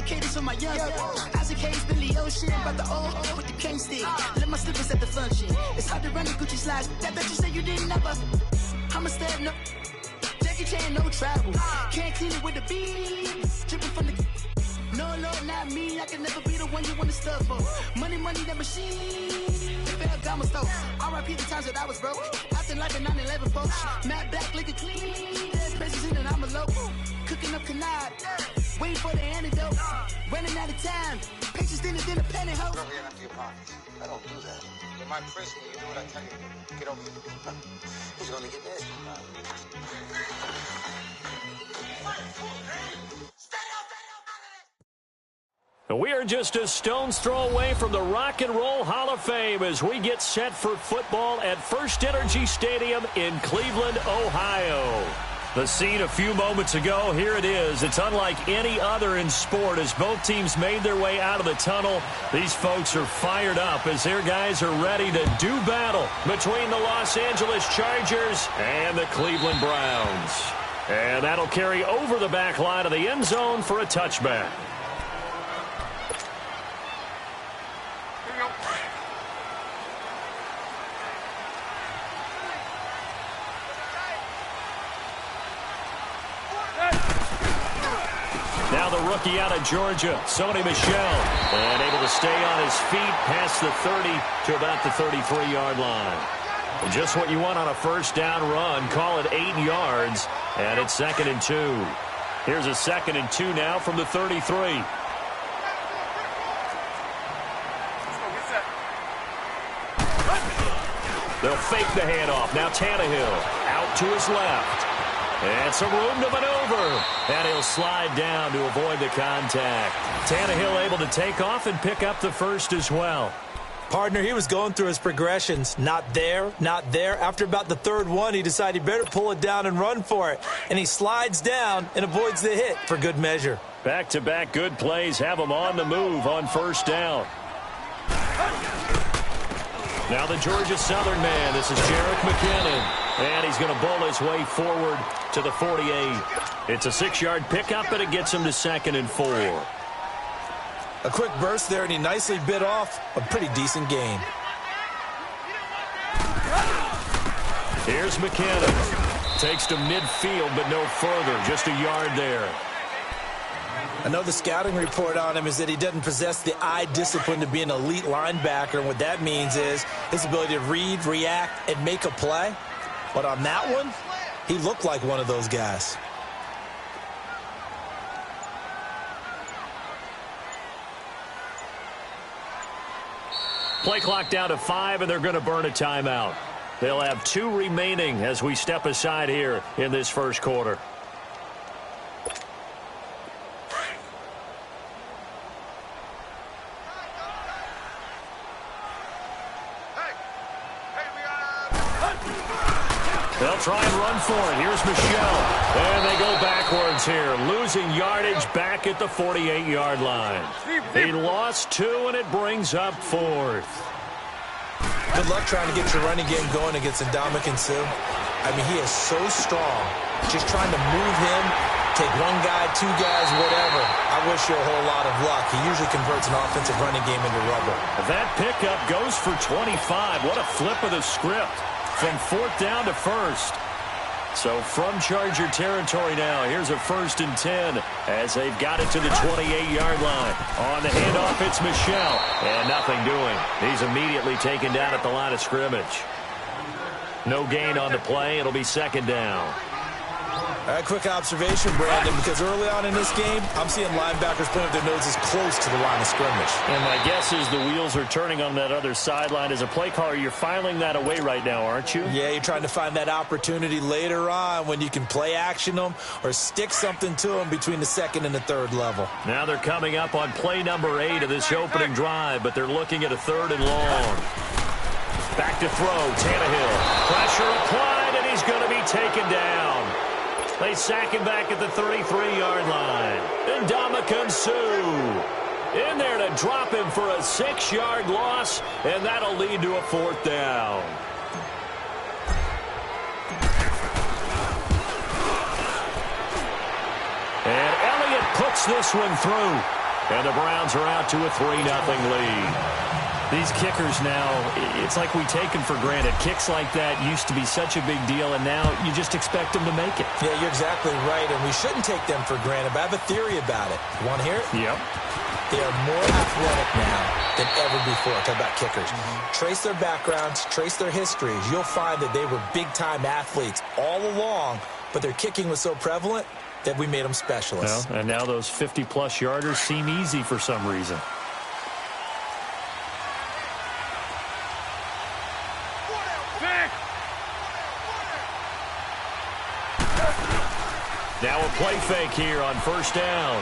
Educators for my young. Isaac Hayes, Billy Ocean, about the old with the cane stick. Let my slippers at the function. It's hard to run the Gucci slides. That bet you say you didn't never. I'm a step, no. Jackie Chan, no travel. Can't clean it with the beat. Dripping from the. No, Lord, not me. I can never be the one you want to stuff for. Money, that machine. Gamma stove. R.I.P. the times that I was broke. Acting like a 9/11 post. Matte black, liquor clean. Dead presents in and I'm a local. Cooking up canard. Waiting for the antidote. Running out of time. Patience thinner than a pantyhose. Over here and empty your pockets. I don't do that. In my prison, you do what I tell you. Get over here. He's gonna get this. We are just a stone's throw away from the Rock and Roll Hall of Fame as we get set for football at First Energy Stadium in Cleveland, Ohio. The scene a few moments ago, here it is. It's unlike any other in sport as both teams made their way out of the tunnel. These folks are fired up as their guys are ready to do battle between the Los Angeles Chargers and the Cleveland Browns. And that'll carry over the back line of the end zone for a touchback. Now the rookie out of Georgia, Sony Michel, and able to stay on his feet past the 30 to about the 33-yard line. And just what you want on a first down run. Call it 8 yards, and it's 2nd and 2. Here's a 2nd and 2 now from the 33. They'll fake the handoff. Now Tannehill out to his left. And some room to maneuver. And he'll slide down to avoid the contact. Tannehill able to take off and pick up the first as well. Partner, he was going through his progressions. Not there, not there. After about the third one, he decided he better pull it down and run for it. And he slides down and avoids the hit for good measure. Back-to-back good plays have him on the move on first down. Now the Georgia Southern man. This is Jerick McKinnon. And he's going to bowl his way forward to the 48. It's a 6-yard pickup, but it gets him to 2nd and 4. A quick burst there, and he nicely bit off a pretty decent gain. Here's McKinnon. Takes to midfield, but no further. Just a yard there. I know the scouting report on him is that he doesn't possess the eye discipline to be an elite linebacker, and what that means is his ability to read, react, and make a play. But on that one, he looked like one of those guys. Play clock down to 5, and they're going to burn a timeout. They'll have 2 remaining as we step aside here in this first quarter. They'll try and run for it. Here's Michel. And they go backwards here, losing yardage back at the 48-yard line. He lost 2, and it brings up 4th. Good luck trying to get your running game going against Ndamukong Suh. I mean, he is so strong. Just trying to move him, take 1 guy, 2 guys, whatever. I wish you a whole lot of luck. He usually converts an offensive running game into rubber. That pickup goes for 25. What a flip of the script. From 4th down to 1st. So from Charger territory now, here's a 1st and 10 as they've got it to the 28-yard line. On the handoff, it's Michel. And nothing doing. He's immediately taken down at the line of scrimmage. No gain on the play. It'll be 2nd down. A quick observation, Brandon, because early on in this game, I'm seeing linebackers putting their noses close to the line of scrimmage. And my guess is the wheels are turning on that other sideline. As a play caller, you're filing that away right now, aren't you? Yeah, you're trying to find that opportunity later on when you can play action them or stick something to them between the 2nd and the 3rd level. Now they're coming up on play number 8 of this opening drive, but they're looking at a 3rd and long. Back to throw, Tannehill. Pressure applied, and he's going to be taken down. They sack him back at the 33-yard line. And Ndamukong Suh in there to drop him for a 6-yard loss, and that'll lead to a 4th down. And Elliott puts this one through. And the Browns are out to a 3-0 lead. These kickers now, it's like we take them for granted. Kicks like that used to be such a big deal, and now you just expect them to make it. Yeah, you're exactly right, and we shouldn't take them for granted, but I have a theory about it. You want to hear it? Yep. They are more athletic now than ever before. Talk about kickers. Trace their backgrounds, trace their histories. You'll find that they were big-time athletes all along, but their kicking was so prevalent that we made them specialists. Well, and now those 50-plus yarders seem easy for some reason. Now a play fake here on first down.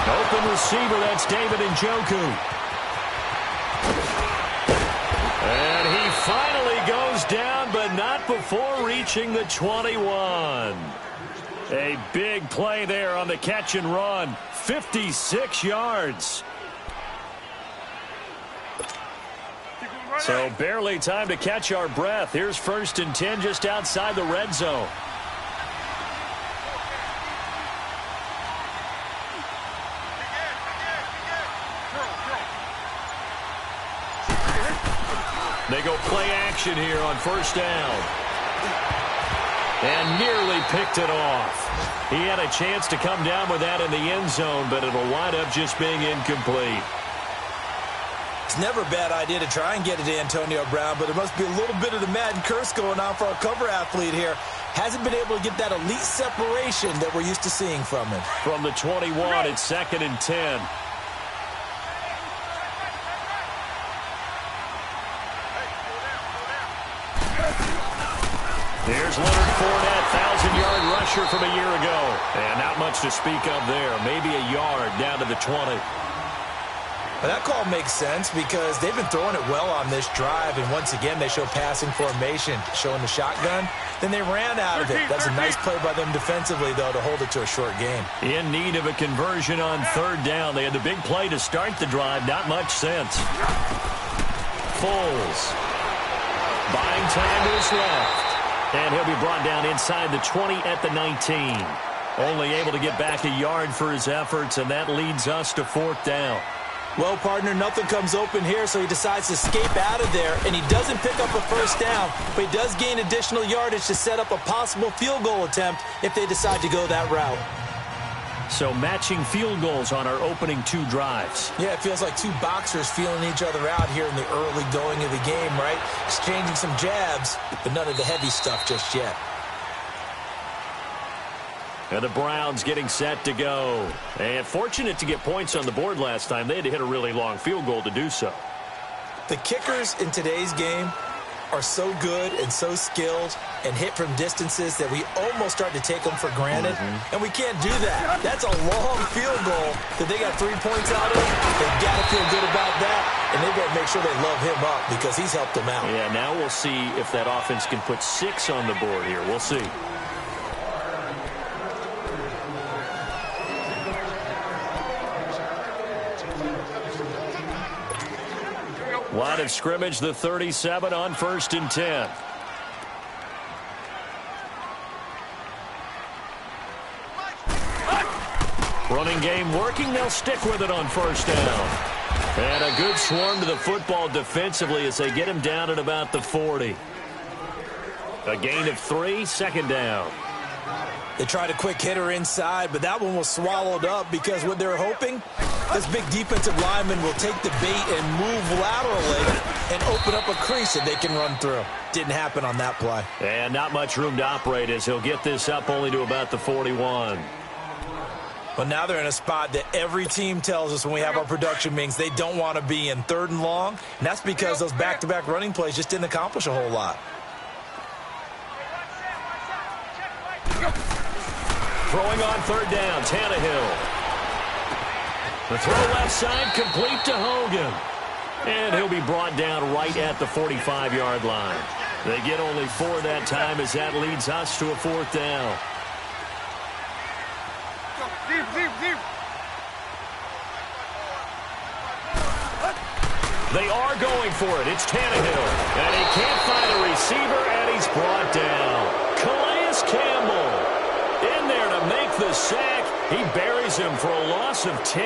Open receiver, that's David Njoku. And he finally goes down, but not before reaching the 21. A big play there on the catch and run. 56 yards. So barely time to catch our breath. Here's 1st and 10 just outside the red zone. They go play action here on first down. And nearly picked it off. He had a chance to come down with that in the end zone, but it'll wind up just being incomplete. It's never a bad idea to try and get it to Antonio Brown, but there must be a little bit of the Madden curse going on for our cover athlete here. Hasn't been able to get that elite separation that we're used to seeing from him. From the 21, it's 2nd and 10. Here's Leonard Fournette, 1,000-yard rusher from a year ago. And not much to speak of there. Maybe a yard down to the 20. Well, that call makes sense because they've been throwing it well on this drive. And once again, they show passing formation, showing the shotgun. Then they ran out of it. That's a nice play by them defensively, though, to hold it to a short game. In need of a conversion on 3rd down. They had the big play to start the drive. Not much sense. Foles buying time to his left. And he'll be brought down inside the 20 at the 19. Only able to get back a yard for his efforts, and that leads us to 4th down. Well, partner, nothing comes open here, so he decides to escape out of there, and he doesn't pick up a first down, but he does gain additional yardage to set up a possible field goal attempt if they decide to go that route. So matching field goals on our opening 2 drives. Yeah, it feels like 2 boxers feeling each other out here in the early going of the game, right? Exchanging some jabs, but none of the heavy stuff just yet. And the Browns getting set to go. And fortunate to get points on the board last time. They had to hit a really long field goal to do so. The kickers in today's game are so good and so skilled and hit from distances that we almost start to take them for granted. And we can't do that. That's a long field goal that they got 3 points out of. They've got to feel good about that, and they've got to make sure they love him up because he's helped them out. Yeah, now we'll see if that offense can put 6 on the board here. We'll see. Line of scrimmage, the 37 on 1st and 10. Running game working. They'll stick with it on 1st down. And a good swarm to the football defensively as they get him down at about the 40. A gain of 3, 2nd down. They tried a quick hitter inside, but that one was swallowed up because what they're hoping, this big defensive lineman will take the bait and move laterally and open up a crease that they can run through. Didn't happen on that play. And not much room to operate as he'll get this up only to about the 41. But now they're in a spot that every team tells us when we have our production meetings they don't want to be in, 3rd and long. And that's because those back-to-back running plays just didn't accomplish a whole lot. Throwing on 3rd down, Tannehill. The throw left side, complete to Hogan. And he'll be brought down right at the 45-yard line. They get only 4 that time as that leads us to a 4th down. They are going for it. It's Tannehill. And he can't find a receiver, and he's brought down. Calais Campbell in there to make the sack. He buries him for a loss of 10.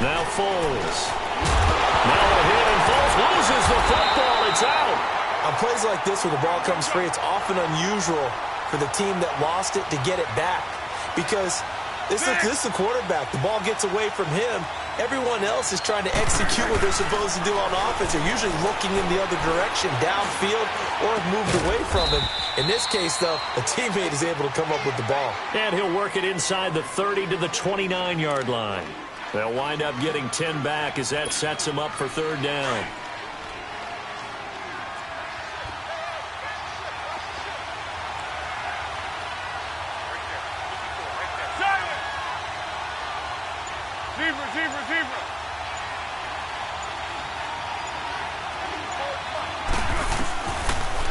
Now Foles. Now a hit, and Foles loses the football. It's out. On plays like this where the ball comes free, it's often unusual for the team that lost it to get it back. Because this is the quarterback. The ball gets away from him. Everyone else is trying to execute what they're supposed to do on offense. They're usually looking in the other direction, downfield, or have moved away from him. In this case, though, a teammate is able to come up with the ball. And he'll work it inside the 30 to the 29-yard line. They'll wind up getting 10 back as that sets him up for third down.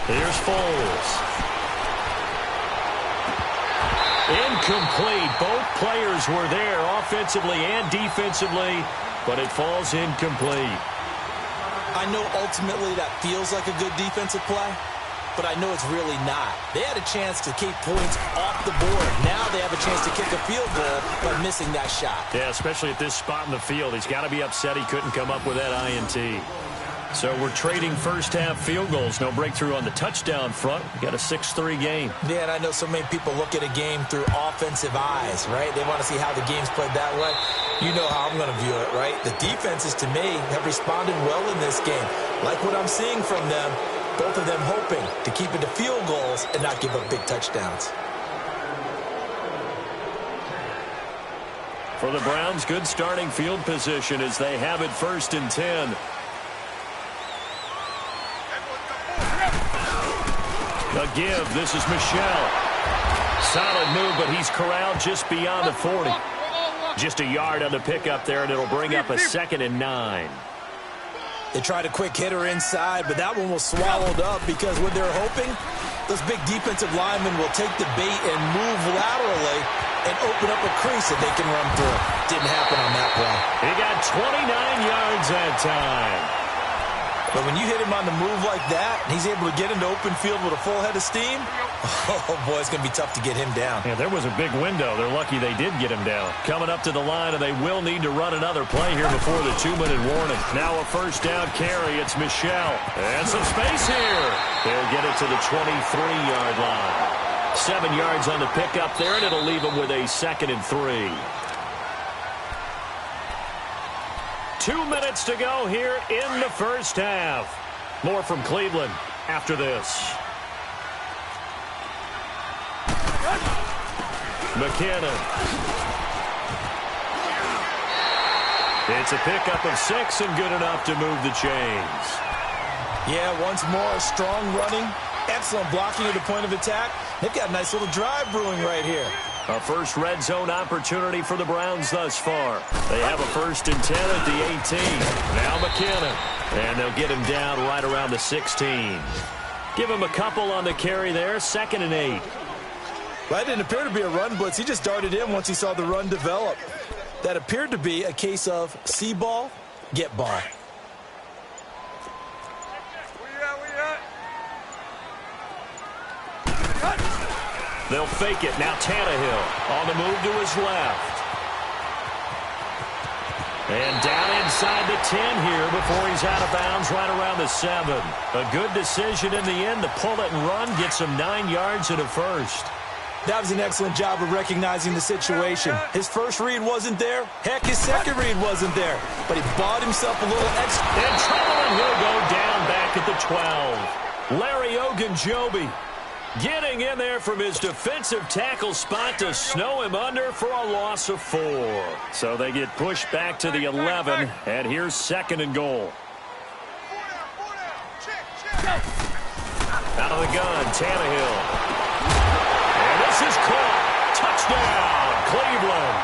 Here's Foles. Incomplete. Both players were there offensively and defensively, but it falls incomplete. I know ultimately that feels like a good defensive play, but I know it's really not. They had a chance to keep points off the board. Now they have a chance to kick a field goal by missing that shot. Yeah, especially at this spot in the field. He's got to be upset he couldn't come up with that INT. So we're trading first-half field goals. No breakthrough on the touchdown front. We got a 6-3 game. Yeah, and I know so many people look at a game through offensive eyes, right? They want to see how the game's played that way. You know how I'm going to view it, right? The defenses, to me, have responded well in this game. Like what I'm seeing from them, both of them hoping to keep it to field goals and not give up big touchdowns. For the Browns, good starting field position as they have it 1st and 10. A give. This is Michelle. Solid move, but he's corralled just beyond the 40. Just a yard on the pickup there, and it'll bring up a 2nd and 9. They tried a quick hitter inside, but that one was swallowed up because when they're hoping, those big defensive linemen will take the bait and move laterally and open up a crease that they can run through. Didn't happen on that play. He got 29 yards that time. But when you hit him on the move like that, and he's able to get into open field with a full head of steam, oh, boy, it's going to be tough to get him down. Yeah, there was a big window. They're lucky they did get him down. Coming up to the line, and they will need to run another play here before the 2-minute warning. Now a first down carry. It's Michelle. And some space here. They'll get it to the 23-yard line. 7 yards on the pickup there, and it'll leave them with a 2nd and 3. 2 minutes to go here in the first half. More from Cleveland after this. McKinnon. It's a pickup of 6 and good enough to move the chains. Yeah, once more, strong running, excellent blocking at the point of attack. They've got a nice little drive brewing right here. A first red zone opportunity for the Browns thus far. They have a 1st and 10 at the 18. Now McKinnon. And they'll get him down right around the 16. Give him a couple on the carry there. 2nd and 8. That didn't appear to be a run blitz. He just darted in once he saw the run develop. That appeared to be a case of see ball, get ball. They'll fake it. Now Tannehill on the move to his left. And down inside the 10 here before he's out of bounds right around the 7. A good decision in the end to pull it and run. Gets him 9 yards and a first. That was an excellent job of recognizing the situation. His first read wasn't there. Heck, his second read wasn't there. But he bought himself a little extra. In trouble, and he'll go down back at the 12. Larry Ogunjobi getting in there from his defensive tackle spot to snow him under for a loss of 4. So they get pushed back to the 11, and here's 2nd and goal. Out of the gun, Tannehill. And this is caught. Touchdown, Cleveland.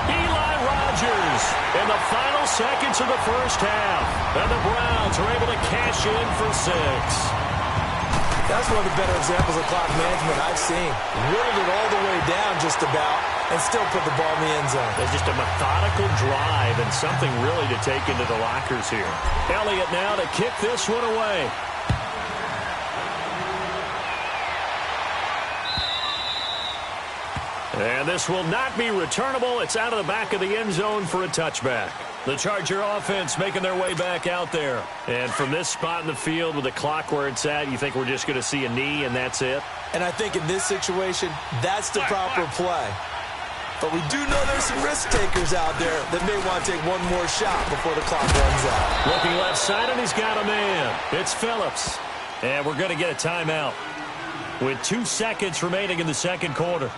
Eli Rogers in the final seconds of the first half. And the Browns are able to cash in for 6. That's one of the better examples of clock management I've seen. Whittled it all the way down just about and still put the ball in the end zone. There's just a methodical drive and something really to take into the lockers here. Elliott now to kick this one away. And this will not be returnable. It's out of the back of the end zone for a touchback. The Charger offense making their way back out there. And from this spot in the field with the clock where it's at, you think we're just going to see a knee and that's it? And I think in this situation, that's the proper play. But we do know there's some risk takers out there that may want to take one more shot before the clock runs out. Looking left side, and he's got a man. It's Phillips. And we're going to get a timeout with 2 seconds remaining in the second quarter.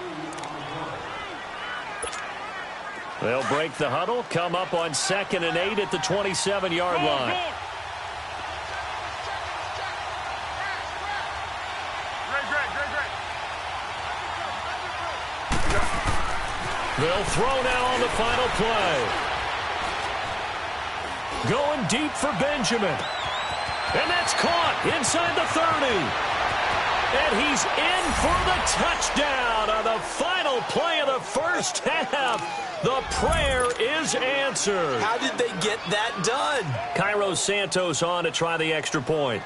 They'll break the huddle, come up on 2nd and 8 at the 27-yard line. They'll throw now on the final play. Going deep for Benjamin. And that's caught inside the 30. And he's in for the touchdown on the final play of the first half. The prayer is answered. How did they get that done? Cairo Santos on to try the extra point.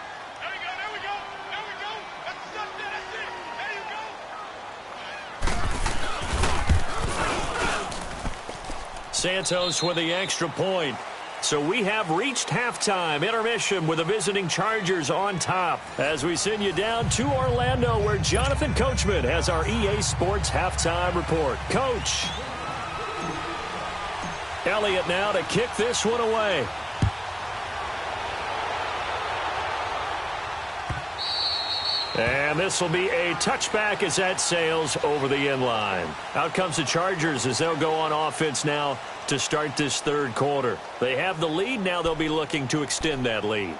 Santos with the extra point. So we have reached halftime. Intermission with the visiting Chargers on top. As we send you down to Orlando where Jonathan Coachman has our EA Sports halftime report. Coach. Elliott now to kick this one away. And this will be a touchback as that sails over the end line. Out comes the Chargers as they'll go on offense now to start this third quarter. They have the lead. Now they'll be looking to extend that lead.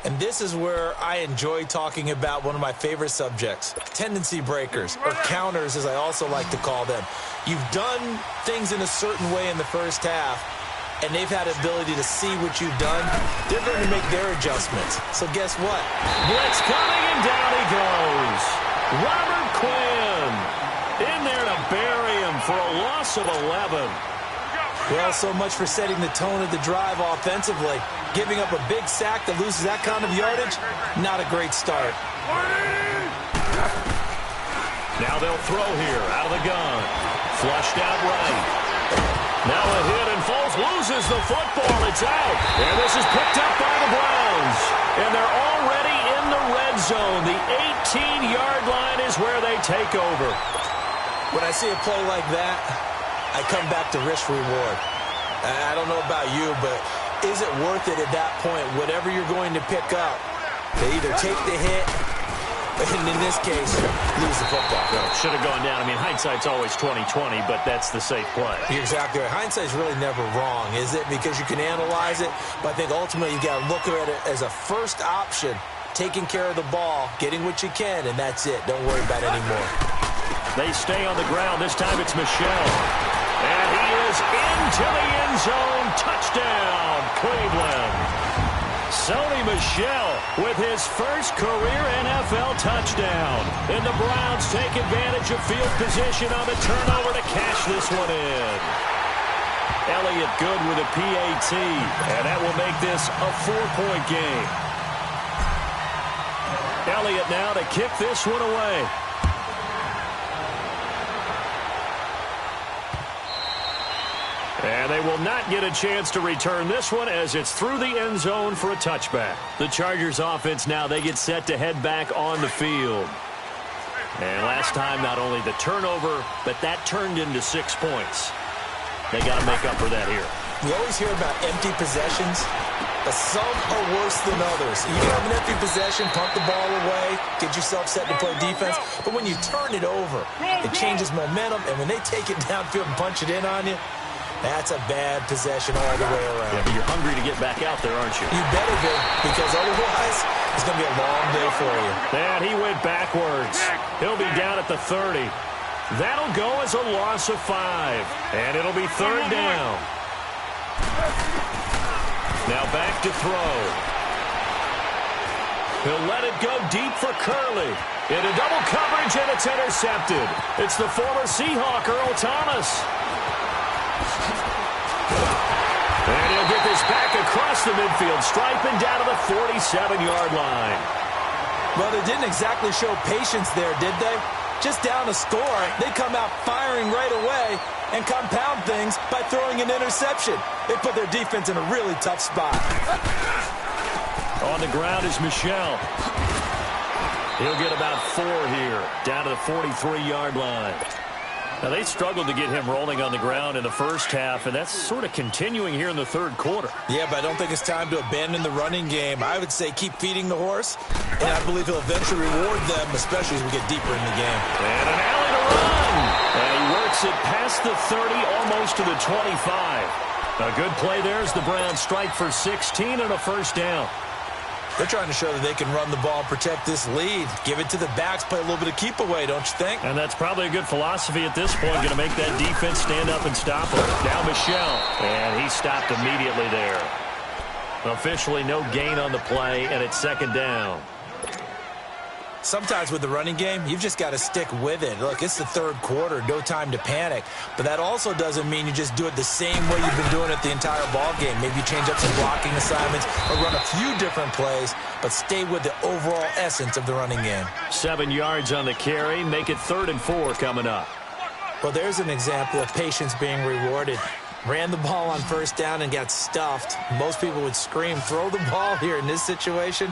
And this is where I enjoy talking about one of my favorite subjects, tendency breakers, or counters as I also like to call them. You've done things in a certain way in the first half, and they've had the ability to see what you've done. They're going to make their adjustments. So guess what? Blitz coming, and down he goes. Robert Quinn in there to bury him for a loss of 11. Well, so much for setting the tone of the drive offensively. Giving up a big sack that loses that kind of yardage, not a great start. Now they'll throw here out of the gun. Flushed out right. Now a hit, and Foles loses the football. It's out. And this is picked up by the Browns. And they're already in the red zone. The 18-yard line is where they take over. When I see a play like that, I come back to risk reward. I don't know about you, but is it worth it at that point? Whatever you're going to pick up, they either take the hit, and in this case, lose the football. Should have gone down. I mean, hindsight's always 20/20, but that's the safe play. You're exactly right. Hindsight's really never wrong, is it? Because you can analyze it, but I think ultimately you got to look at it as a first option, taking care of the ball, getting what you can, and that's it. Don't worry about it anymore. They stay on the ground. This time it's Michel. And he is into the end zone. Touchdown, Cleveland. Sony Michel with his first career NFL touchdown. And the Browns take advantage of field position on the turnover to cash this one in. Elliott good with a PAT. And that will make this a 4-point game. Elliott now to kick this one away. And they will not get a chance to return this one as it's through the end zone for a touchback. The Chargers offense now, they get set to head back on the field. And last time, not only the turnover, but that turned into 6 points. They got to make up for that here. We always hear about empty possessions, but some are worse than others. You can have an empty possession, pump the ball away, get yourself set to play defense, but when you turn it over, it changes momentum, and when they take it downfield and punch it in on you, that's a bad possession all the way around. Yeah, but you're hungry to get back out there, aren't you? You better be, because otherwise it's going to be a long day for you. And he went backwards. He'll be down at the 30. That'll go as a loss of 5. And it'll be third down. Now back to throw. He'll let it go deep for Curley. Into double coverage, and it's intercepted. It's the former Seahawk, Earl Thomas. And he'll get this back across the midfield stripe and down to the 47-yard line. Well, they didn't exactly show patience there, did they? Just down a score, they come out firing right away and compound things by throwing an interception. They put their defense in a really tough spot. On the ground is Michel. He'll get about 4 here, down to the 43-yard line. Now, they struggled to get him rolling on the ground in the first half, and that's sort of continuing here in the third quarter. Yeah, but I don't think it's time to abandon the running game. I would say keep feeding the horse, and I believe he'll eventually reward them, especially as we get deeper in the game. And an alley to run. And he works it past the 30, almost to the 25. A good play there as the Browns strike for 16 and a first down. They're trying to show that they can run the ball and protect this lead. Give it to the backs, play a little bit of keep away, don't you think? And that's probably a good philosophy at this point, going to make that defense stand up and stop him. Now Michel, and he stopped immediately there. Officially no gain on the play, and it's second down. Sometimes with the running game, you've just got to stick with it. Look, it's the third quarter, no time to panic. But that also doesn't mean you just do it the same way you've been doing it the entire ball game. Maybe change up some blocking assignments or run a few different plays, but stay with the overall essence of the running game. 7 yards on the carry, make it 3rd and 4 coming up. Well, there's an example of patience being rewarded. Ran the ball on first down and got stuffed. Most people would scream, throw the ball here in this situation.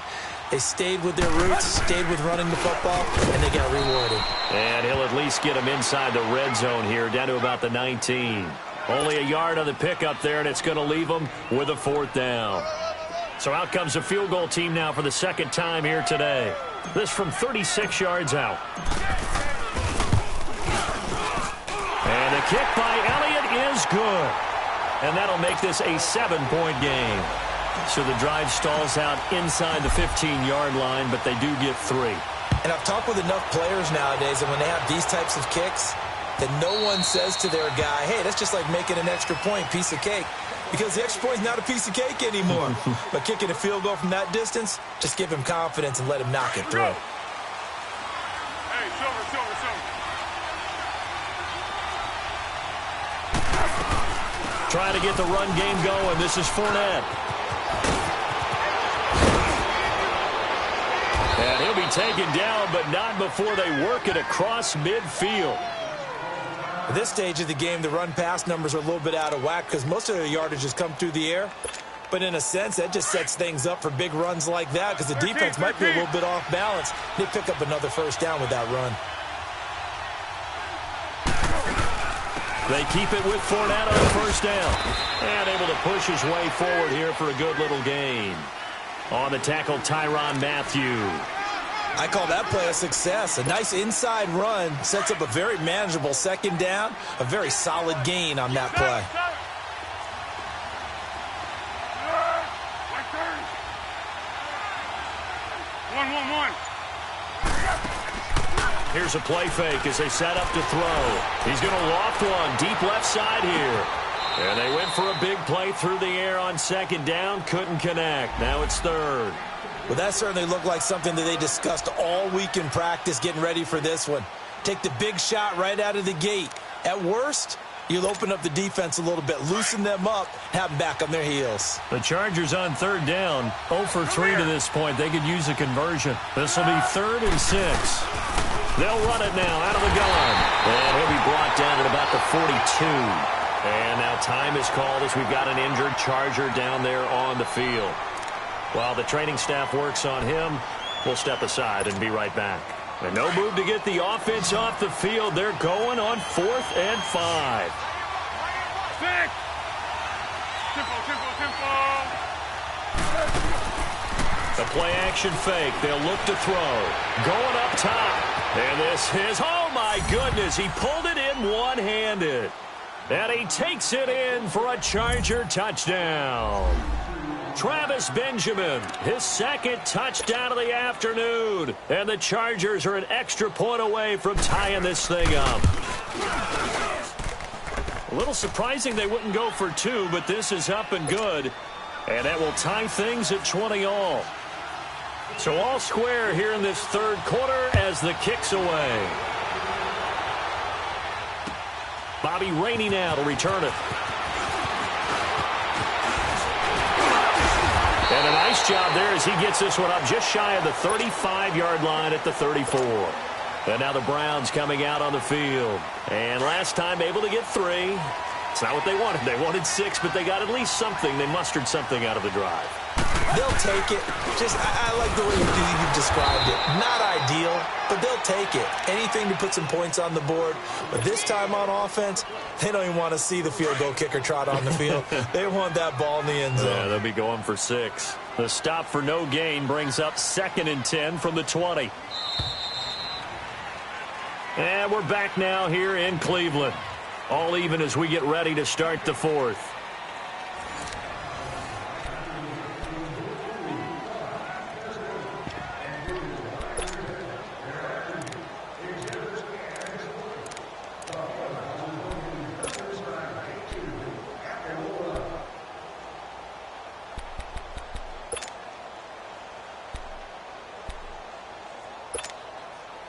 They stayed with their roots, stayed with running the football, and they got rewarded. And he'll at least get him inside the red zone here, down to about the 19. Only a yard on the pickup there, and it's going to leave him with a 4th down. So out comes a field goal team now for the second time here today. This from 36 yards out. And the kick by Elliott is good. And that'll make this a 7-point game. So the drive stalls out inside the 15-yard line, but they do get 3. And I've talked with enough players nowadays, and when they have these types of kicks, that no one says to their guy, hey, that's just like making an extra point, piece of cake. Because the extra point is not a piece of cake anymore. But kicking a field goal from that distance, just give him confidence and let him knock it through. Hey, silver. Trying to get the run game going. This is Fournette. And he'll be taken down, but not before they work it across midfield. At this stage of the game, the run-pass numbers are a little bit out of whack because most of their yardage has come through the air. But in a sense, that just sets things up for big runs like that because the defense might be a little bit off balance. They pick up another first down with that run. They keep it with Fournette on first down. And able to push his way forward here for a good little gain. On the tackle, Tyrann Mathieu. I call that play a success. A nice inside run sets up a very manageable second down. A very solid gain on that play. One. Here's a play fake as they set up to throw. He's going to loft one deep left side here. And they went for a big play through the air on second down. Couldn't connect. Now it's 3rd. Well, that certainly looked like something that they discussed all week in practice getting ready for this one. Take the big shot right out of the gate. At worst, you'll open up the defense a little bit, loosen them up, have them back on their heels. The Chargers on 3rd down, 0 for 3 to this point. They could use a conversion. This will be 3rd and 6. They'll run it now out of the gun. And he'll be brought down at about the 42. And now time is called as we've got an injured Charger down there on the field. While the training staff works on him, we'll step aside and be right back. And no move to get the offense off the field. They're going on 4th and 5. 6. Tempo. The play action fake. They'll look to throw. Going up top. And this is, oh my goodness, he pulled it in one-handed. And he takes it in for a Charger touchdown. Travis Benjamin, his 2nd touchdown of the afternoon. And the Chargers are an extra point away from tying this thing up. A little surprising they wouldn't go for 2, but this is up and good. And that will tie things at 20 all. So all square here in this third quarter as the kick's away. Bobby Rainey now to return it. And a nice job there as he gets this one up just shy of the 35-yard line at the 34. And now the Browns coming out on the field. And last time able to get 3. It's not what they wanted. They wanted 6, but they got at least something. They mustered something out of the drive. They'll take it. I like the way you've described it. Not ideal, but they'll take it. Anything to put some points on the board. But this time on offense, they don't even want to see the field goal kicker trot on the field. They want that ball in the end zone. Yeah, they'll be going for 6. The stop for no gain brings up 2nd and 10 from the 20. And we're back now here in Cleveland. All even as we get ready to start the 4th.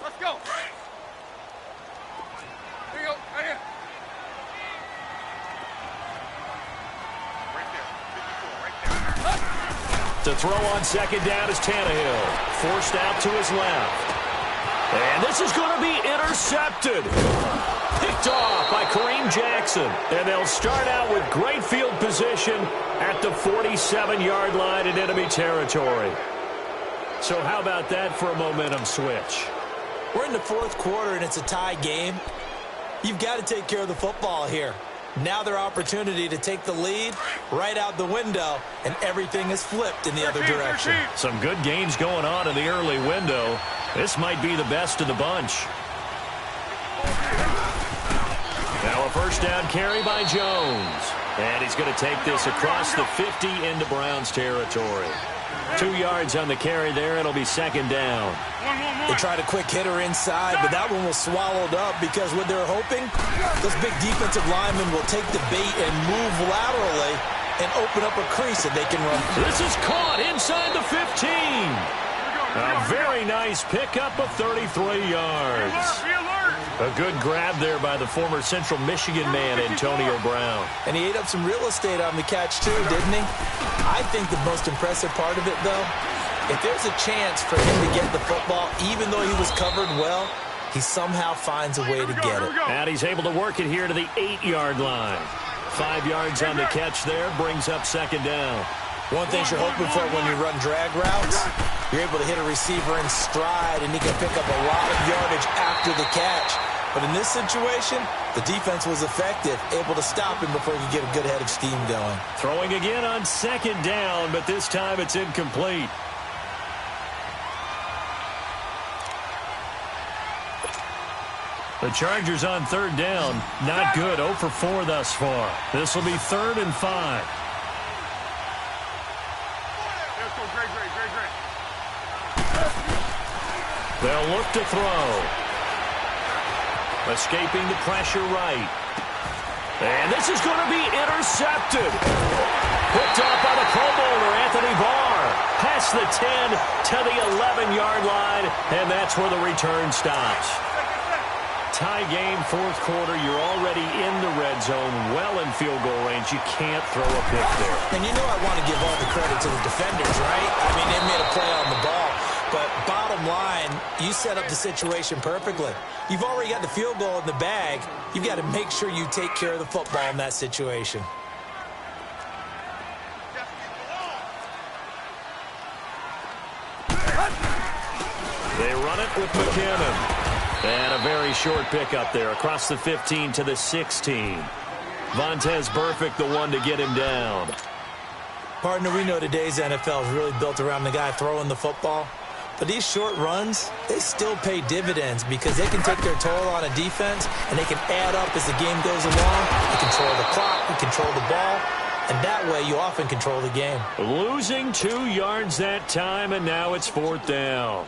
Let's go. Here you go. Right here. Right there. 54, right there. To throw on 2nd down is Tannehill. Forced out to his left. And this is going to be intercepted. Picked off by Kareem Jackson. And they'll start out with great field position at the 47-yard line in enemy territory. So how about that for a momentum switch? We're in the 4th quarter, and it's a tie game. You've got to take care of the football here. Now their opportunity to take the lead right out the window, and everything is flipped in the other direction. Some good games going on in the early window. This might be the best of the bunch. Now a first down carry by Jones. And he's going to take this across the 50 into Browns territory. 2 yards on the carry there. It'll be 2nd down. They tried a quick hitter inside, but that one was swallowed up because what they're hoping, those big defensive linemen will take the bait and move laterally and open up a crease that they can run. This is caught inside the 15. A very nice pickup of 33 yards. A good grab there by the former Central Michigan man, Antonio Brown. And he ate up some real estate on the catch, too, didn't he? I think the most impressive part of it, though, if there's a chance for him to get the football, even though he was covered well, he somehow finds a way to get it. And he's able to work it here to the 8-yard line. 5 yards on the catch there, brings up 2nd down. One thing you're hoping for when you run drag routes, you're able to hit a receiver in stride, and he can pick up a lot of yardage after the catch. But in this situation, the defense was effective, able to stop him before he could get a good head of steam going. Throwing again on 2nd down, but this time it's incomplete. The Chargers on 3rd down, not good, 0 for 4 thus far. This will be 3rd and 5. They'll look to throw. Escaping the pressure right. And this is going to be intercepted. Picked off by the Pro Bowler, Anthony Barr. Past the 10 to the 11-yard line, and that's where the return stops. Tie game, 4th quarter. You're already in the red zone, well in field goal range. You can't throw a pick there. And you know I want to give all the credit to the defenders, right? I mean, they made a play on the ball. But bottom line, you set up the situation perfectly. You've already got the field goal in the bag. You've got to make sure you take care of the football in that situation. They run it with McKinnon. And a very short pickup there across the 15 to the 16. Vontaze Burfict, the one to get him down. Partner, we know today's NFL is really built around the guy throwing the football. But these short runs, they still pay dividends because they can take their toll on a defense and they can add up as the game goes along. You control the clock, you control the ball, and that way you often control the game. Losing 2 yards that time, and now it's 4th down.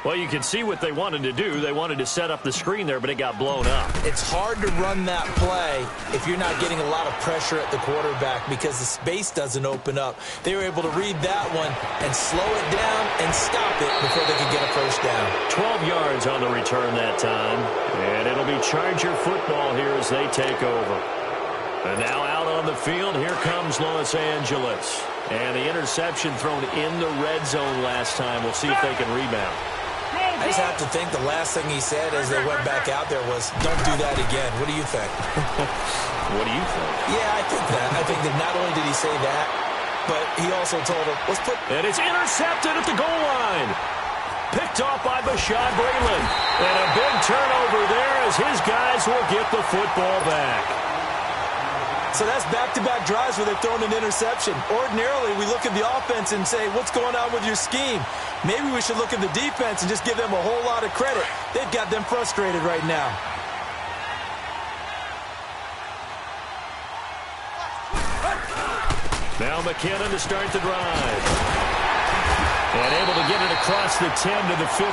Well, you can see what they wanted to do. They wanted to set up the screen there, but it got blown up. It's hard to run that play if you're not getting a lot of pressure at the quarterback because the space doesn't open up. They were able to read that one and slow it down and stop it before they could get a first down. 12 yards on the return that time. And it'll be Charger football here as they take over. And now out on the field, here comes Los Angeles. And the interception thrown in the red zone last time. We'll see if they can rebound. I just have to think the last thing he said as they went back out there was, don't do that again. What do you think? What do you think? Yeah, I think that. I think that not only did he say that, but he also told him, let's put... And it's intercepted at the goal line. Picked off by Bashaud Breeland. And a big turnover there as his guys will get the football back. So that's back-to-back drives where they've thrown an interception. Ordinarily, we look at the offense and say, what's going on with your scheme? Maybe we should look at the defense and just give them a whole lot of credit. They've got them frustrated right now. Now McKinnon to start the drive. And able to get it across the 10 to the 15.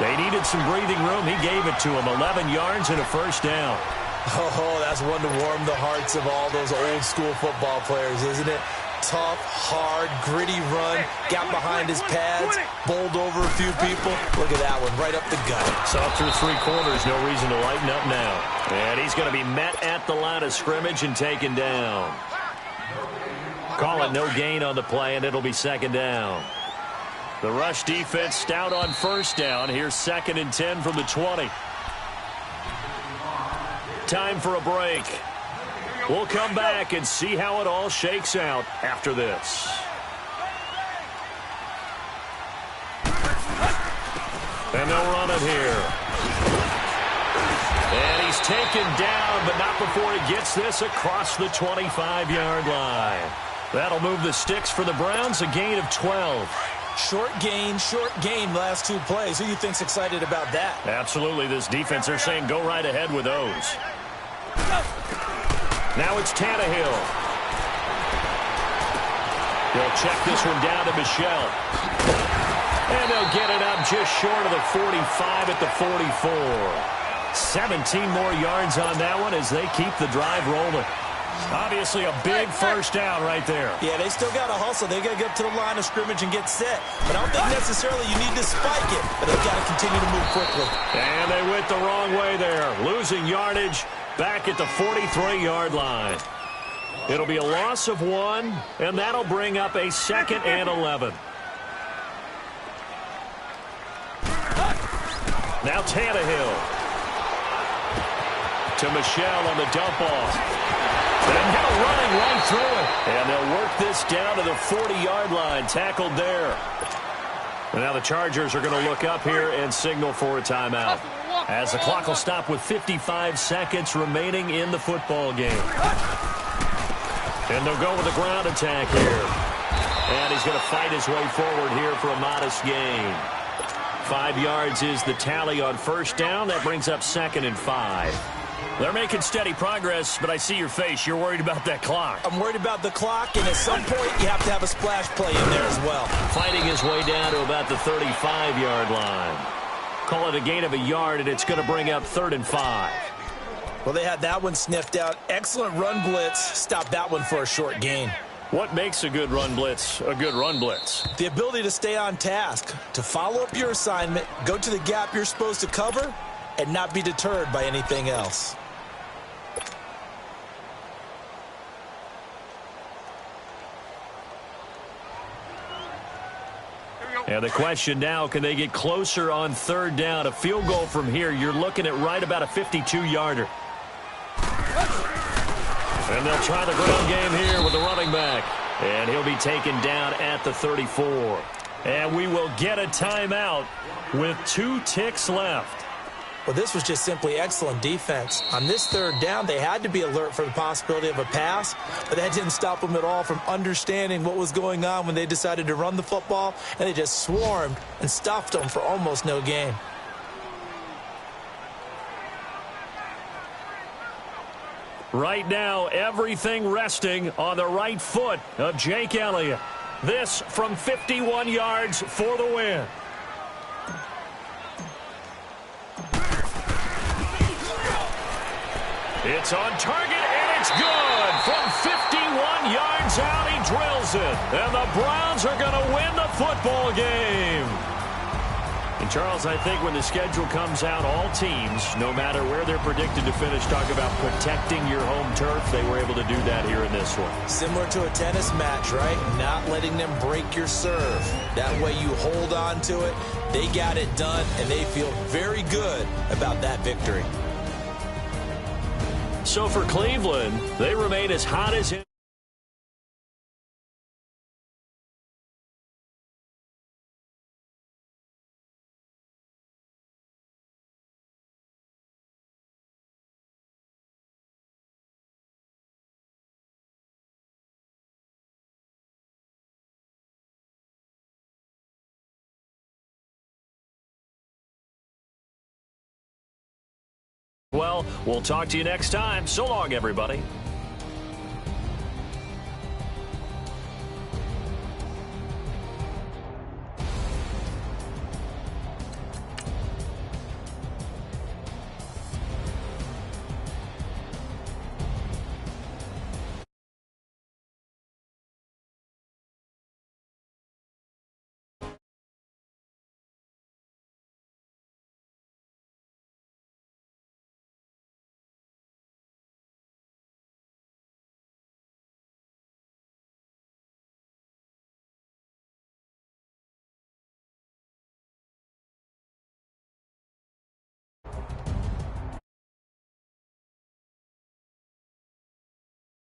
They needed some breathing room. He gave it to them. 11 yards and a first down. Oh, that's one to warm the hearts of all those old-school football players, isn't it? Tough, hard, gritty run, got behind his pads, bowled over a few people. Look at that one, right up the gut. Saw through three quarters, no reason to lighten up now. And he's going to be met at the line of scrimmage and taken down. Call it no gain on the play, and it'll be second down. The rush defense stout on first down. Here's 2nd and 10 from the 20. Time for a break. We'll come back and see how it all shakes out after this. And they'll run it here. And he's taken down, but not before he gets this across the 25-yard line. That'll move the sticks for the Browns, a gain of 12. Short gain, last two plays. Who do you think's excited about that? Absolutely. This defense, they're saying go right ahead with those. Now it's Tannehill. They'll check this one down to Michelle. And they'll get it up just short of the 45 at the 44. 17 more yards on that one as they keep the drive rolling. Obviously a big first down right there. Yeah, they still got to hustle. They got to get up to the line of scrimmage and get set. But I don't think necessarily you need to spike it. But they've got to continue to move quickly. And they went the wrong way there. Losing yardage back at the 43-yard line. It'll be a loss of 1, and that'll bring up a 2nd and 11. Now Tannehill. To Michelle on the dump off. And now running right through it. And they'll work this down to the 40-yard line. Tackled there. And now the Chargers are going to look up here and signal for a timeout, as the clock will stop with 55 seconds remaining in the football game. And they'll go with a ground attack here. And he's going to fight his way forward here for a modest gain. 5 yards is the tally on first down. That brings up 2nd and 5. They're making steady progress, but I see your face. You're worried about that clock. I'm worried about the clock, and at some point you have to have a splash play in there as well. Fighting his way down to about the 35-yard line. Call it a gain of a yard, and it's going to bring up 3rd and 5. Well, they had that one sniffed out. Excellent run blitz. Stopped that one for a short gain. What makes a good run blitz a good run blitz? The ability to stay on task, to follow up your assignment, go to the gap you're supposed to cover, and not be deterred by anything else. And the question now, can they get closer on 3rd down? A field goal from here, you're looking at right about a 52-yarder. And they'll try the ground game here with the running back. And he'll be taken down at the 34. And we will get a timeout with 2 ticks left. Well, this was just simply excellent defense. On this 3rd down, they had to be alert for the possibility of a pass, but that didn't stop them at all from understanding what was going on when they decided to run the football, and they just swarmed and stuffed them for almost no gain. Right now, everything resting on the right foot of Jake Elliott. This from 51 yards for the win. It's on target, and it's good. From 51 yards out, he drills it. And the Browns are going to win the football game. And, Charles, I think when the schedule comes out, all teams, no matter where they're predicted to finish, talk about protecting your home turf. They were able to do that here in this one. Similar to a tennis match, right? Not letting them break your serve. That way you hold on to it. They got it done, and they feel very good about that victory. So for Cleveland, they remain as hot as it. Well, we'll talk to you next time. So long, everybody.